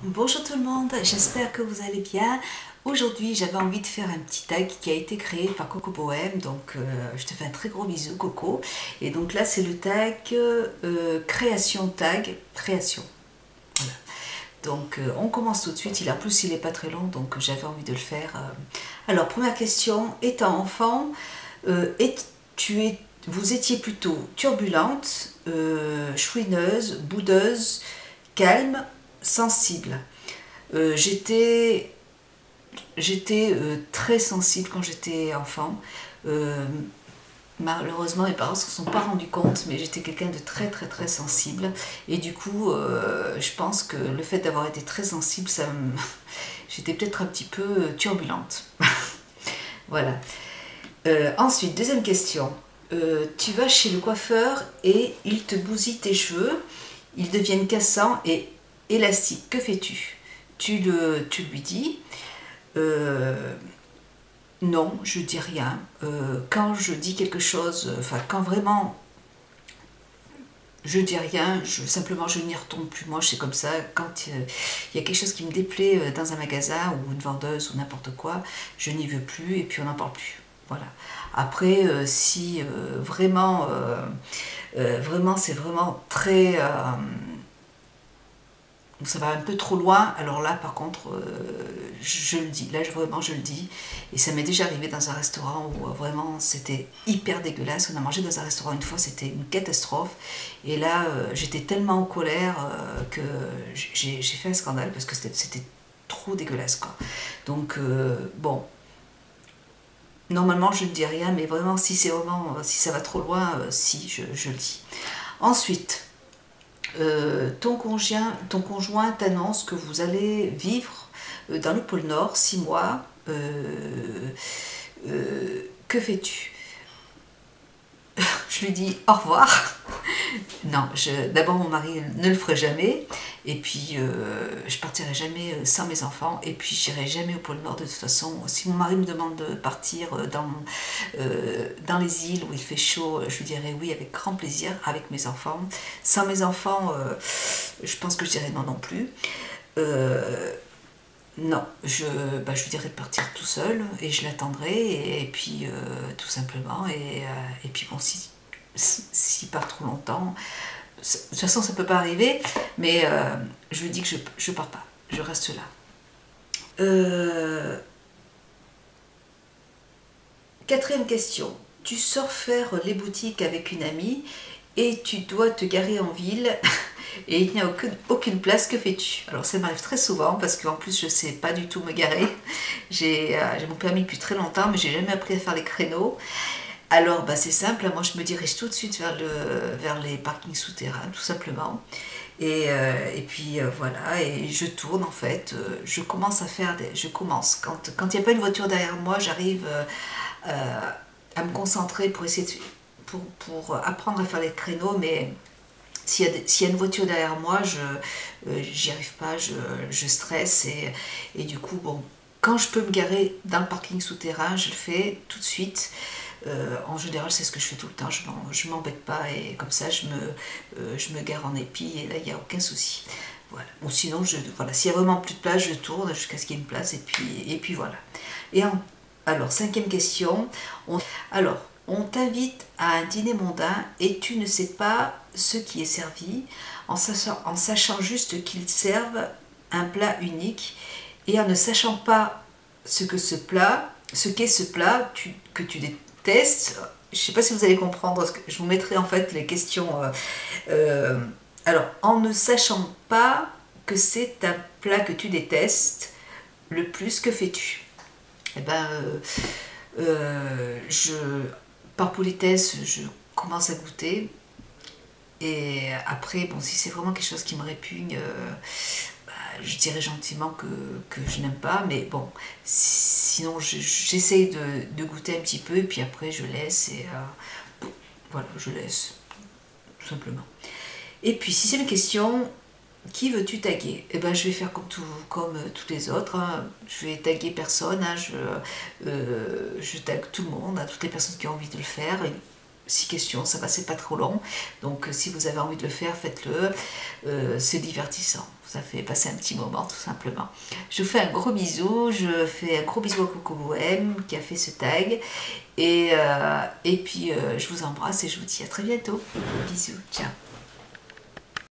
Bonjour tout le monde, j'espère que vous allez bien. Aujourd'hui, j'avais envie de faire un petit tag qui a été créé par Coco Bohème. Donc, je te fais un très gros bisou, Coco. Et donc là, c'est le tag création tag création. Voilà. Donc, on commence tout de suite. En plus, il n'est pas très long, donc j'avais envie de le faire. Alors, première question. Étant enfant, vous étiez plutôt turbulente, chouineuse, boudeuse, calme, sensible. J'étais très sensible quand j'étais enfant. Euh, Malheureusement, mes parents ne se sont pas rendus compte, mais j'étais quelqu'un de très très très sensible. Et du coup, je pense que le fait d'avoir été très sensible, j'étais peut-être un petit peu turbulente. Voilà. Ensuite, deuxième question. Tu vas chez le coiffeur et il te bousille tes cheveux, ils deviennent cassants et élastiques. Que fais-tu? Tu lui dis non, je dis rien. Quand je dis quelque chose, enfin quand vraiment je dis rien, simplement je n'y retourne plus. Moi, c'est comme ça. Quand il y a quelque chose qui me déplaît dans un magasin ou une vendeuse ou n'importe quoi, je n'y veux plus et puis on n'en parle plus. Voilà. Après, si vraiment, c'est vraiment très donc ça va un peu trop loin, alors là par contre je le dis, là vraiment je le dis, et ça m'est déjà arrivé dans un restaurant où vraiment c'était hyper dégueulasse. On a mangé dans un restaurant une fois, c'était une catastrophe, et là j'étais tellement en colère que j'ai fait un scandale parce que c'était trop dégueulasse quoi. Donc bon, normalement je ne dis rien, mais vraiment si si ça va trop loin, si je le dis. Ensuite, ton conjoint t'annonce que vous allez vivre dans le pôle Nord 6 mois. Que fais-tu? Je lui dis au revoir. Non, d'abord mon mari ne le ferait jamais, et puis je partirai jamais sans mes enfants, et puis j'irai jamais au pôle Nord de toute façon. Si mon mari me demande de partir dans les îles où il fait chaud, je lui dirai oui avec grand plaisir avec mes enfants. Sans mes enfants, je pense que je dirais non non plus. Non, je lui dirais de partir tout seul et je l'attendrai, et puis tout simplement, et puis bon, s'il part trop longtemps, de toute façon ça peut pas arriver, mais je lui dis que je pars pas, je reste là. Quatrième question. Tu sors faire les boutiques avec une amie et tu dois te garer en ville et il n'y a aucune place. Que fais-tu? Alors ça m'arrive très souvent parce qu'en plus je sais pas du tout me garer. J'ai mon permis depuis très longtemps, mais j'ai jamais appris à faire les créneaux. Alors bah, c'est simple, moi je me dirige tout de suite vers les parkings souterrains tout simplement. Et puis voilà, et je tourne en fait. Je commence à faire je commence. Quand il n'y a pas une voiture derrière moi, j'arrive à me concentrer pour essayer pour apprendre à faire les créneaux, mais s'il y a une voiture derrière moi, j'y arrive pas, je stresse, et du coup, bon, quand je peux me garer dans le parking souterrain, je le fais tout de suite. En général, c'est ce que je fais tout le temps, je m'embête pas, et comme ça, je me gare en épi, et là, il n'y a aucun souci. Voilà. Ou sinon, voilà, s'il y a vraiment plus de place, je tourne jusqu'à ce qu'il y ait une place, et puis voilà. Alors, cinquième question. On t'invite à un dîner mondain et tu ne sais pas ce qui est servi, en sachant juste qu'ils servent un plat unique, et en ne sachant pas ce qu'est ce plat que tu détestes. Je ne sais pas si vous allez comprendre, je vous mettrai en fait les questions. Alors, en ne sachant pas que c'est un plat que tu détestes le plus, que fais-tu? Eh ben, par politesse, je commence à goûter. Et après, bon, si c'est vraiment quelque chose qui me répugne, bah, je dirais gentiment que je n'aime pas. Mais bon, sinon, j'essaye de goûter un petit peu, et puis après, je laisse. Et voilà, je laisse, tout simplement. Et puis, si c'est une question, qui veux-tu taguer? Eh ben, je vais faire comme toutes les autres, hein. Je vais taguer personne, hein. Je tague tout le monde, hein, toutes les personnes qui ont envie de le faire. 6 questions, ça va, c'est pas trop long. Donc si vous avez envie de le faire, faites-le. C'est divertissant, ça fait passer un petit moment tout simplement. Je vous fais un gros bisou, je fais un gros bisou à Coucou M qui a fait ce tag. Et puis je vous embrasse et je vous dis à très bientôt. Bisous, ciao.